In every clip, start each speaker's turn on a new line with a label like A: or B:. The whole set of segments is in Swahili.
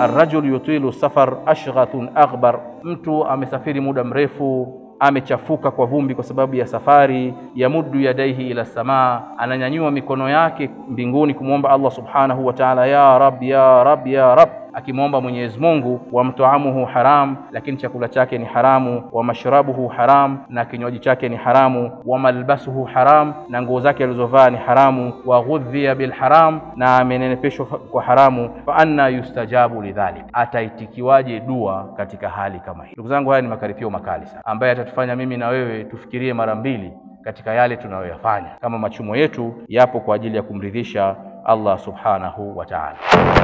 A: Arrajul yutilu safar ashghathun aghbar, mtu amesafiri muda mrefu, amechafuka kwa vumbi kwa sababu ya safari. Yamuddu yadaihi ila samaa, ananyanyua mikono yake mbinguni kumwomba Allah subhanahu wa ta'ala, ya rab ya rab ya rab, akimwomba Mwenyezi Mungu. Wa mtaamuhu haram, lakini chakula chake ni haramu. Wa mashrabuhu haram, na kinywaji chake ni haramu. Wa malbasuhu haram, na nguo zake alizovaa ni haramu. Wa ghudhiya bil haram, na amenenepeshwa kwa haramu. Fa anna yustajabu lidhalik, ataitikiwaje dua katika hali kama hii? Ndugu zangu, haya ni makaripio makali sana ambaye atatufanya mimi na wewe tufikirie mara mbili katika yale tunayoyafanya, kama machumo yetu yapo kwa ajili ya kumridhisha Allah subhanahu wa ta'ala.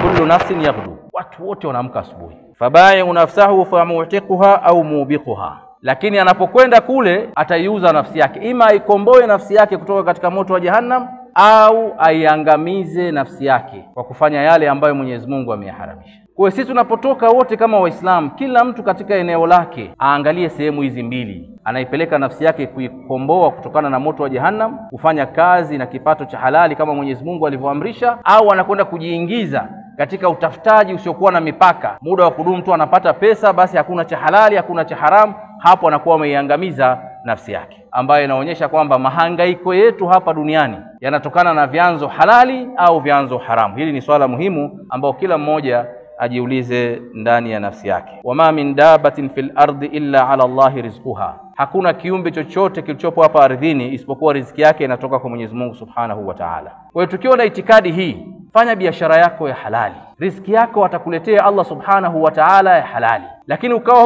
A: Kullu nafsin yaghdu, watu wote wanaamka asubuhi. Fabayu nafsahu famu'tiquha au mubiquha, lakini anapokwenda kule ataiuza nafsi yake, ima aikomboe nafsi yake kutoka katika moto wa jahannam au aiangamize nafsi yake kwa kufanya yale ambayo Mwenyezi Mungu ameyaharamisha. Kwa sisi tunapotoka wote kama Waislamu, kila mtu katika eneo lake aangalie sehemu hizi mbili. Anaipeleka nafsi yake kuikomboa kutokana na moto wa jahannam, kufanya kazi na kipato cha halali kama Mwenyezi Mungu alivyoamrisha, au anakwenda kujiingiza katika utafutaji usiokuwa na mipaka. Muda wa kudumu tu anapata pesa, basi hakuna cha halali, hakuna cha haramu. Hapo anakuwa ameiangamiza nafsi yake, ambayo inaonyesha kwamba mahangaiko yetu hapa duniani yanatokana na vyanzo halali au vyanzo haramu. Hili ni swala muhimu ambao kila mmoja ajiulize ndani ya nafsi yake. Wama min dabatin fil ardi illa ala Allahi rizquha, hakuna kiumbe chochote kilichopo hapa ardhini isipokuwa riziki yake inatoka kwa Mwenyezi Mungu subhanahu wa ta'ala. Kwa hiyo tukiwa na itikadi hii, fanya biashara yako ya halali, riziki yako atakuletea Allah subhanahu wa ta'ala ya halali. Lakini ukawa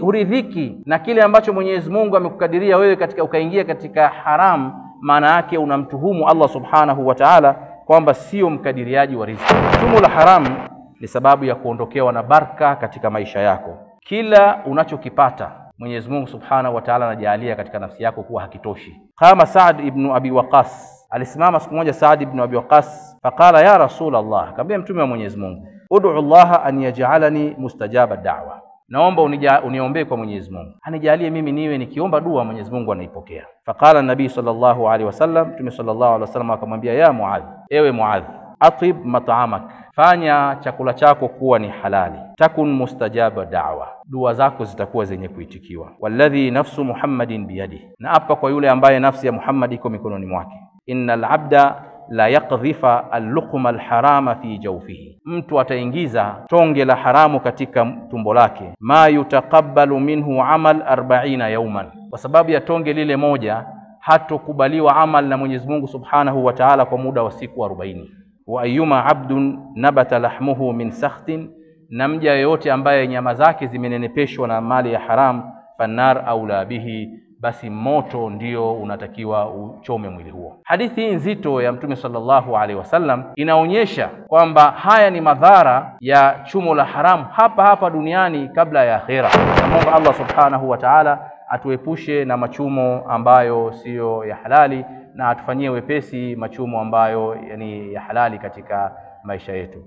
A: huridhiki na kile ambacho Mwenyezi Mungu amekukadiria wewe katika ukaingia katika haram, maana yake unamtuhumu Allah subhanahu wa ta'ala kwamba sio mkadiriaji wa riziki. Tumu la haram ni sababu ya kuondokewa na baraka katika maisha yako. Kila unachokipata Mwenyezi Mungu subhanahu wa ta'ala anajalia katika nafsi yako kuwa hakitoshi. Kama Saad ibn Abi Waqas, alisimama siku moja Saad ibn Abi Waqas, faqala ya Rasulullah, akamwambia mtume wa Mwenyezi Mungu, ud'u Allah an yaj'alani mustajaba da'wa, naomba uniombee kwa Mwenyezi Mungu anijalie mimi niwe nikiomba dua Mwenyezi Mungu anaipokea. Faqala nabii sallallahu alaihi wasallam, mtume sallallahu alaihi wasallam akamwambia, ya Muadh, ewe Muadh, atib mat'amak, fanya chakula chako kuwa ni halali. Takun mustajaba da'wa, dua zako zitakuwa zenye kuitikiwa. Walladhi nafsu Muhammadin biyadihi, na hapa kwa yule ambaye nafsi ya Muhammad iko mikononi mwake. Innal abda la yaqdhifa al-luqma al-harama fi jawfihi, mtu ataingiza tonge la haramu katika tumbo lake. Ma yutaqabbalu minhu amal 40 yawman, kwa sababu ya tonge lile moja hatokubaliwa amal na Mwenyezi Mungu subhanahu wa ta'ala kwa muda wa siku 40. Wa ayyuma abdun nabata lahmuhu min sakhtin, na mja yoyote ambaye nyama zake zimenenepeshwa na mali ya haram, fannar aula bihi, basi moto ndio unatakiwa uchome mwili huo. Hadithi hii nzito ya Mtume sallallahu alaihi wasallam inaonyesha kwamba haya ni madhara ya chumo la haramu hapa hapa duniani kabla ya akhera. Naomba Allah subhanahu wa ta'ala atuepushe na machumo ambayo siyo ya halali, na atufanyie wepesi machumo ambayo yani ya halali katika maisha yetu.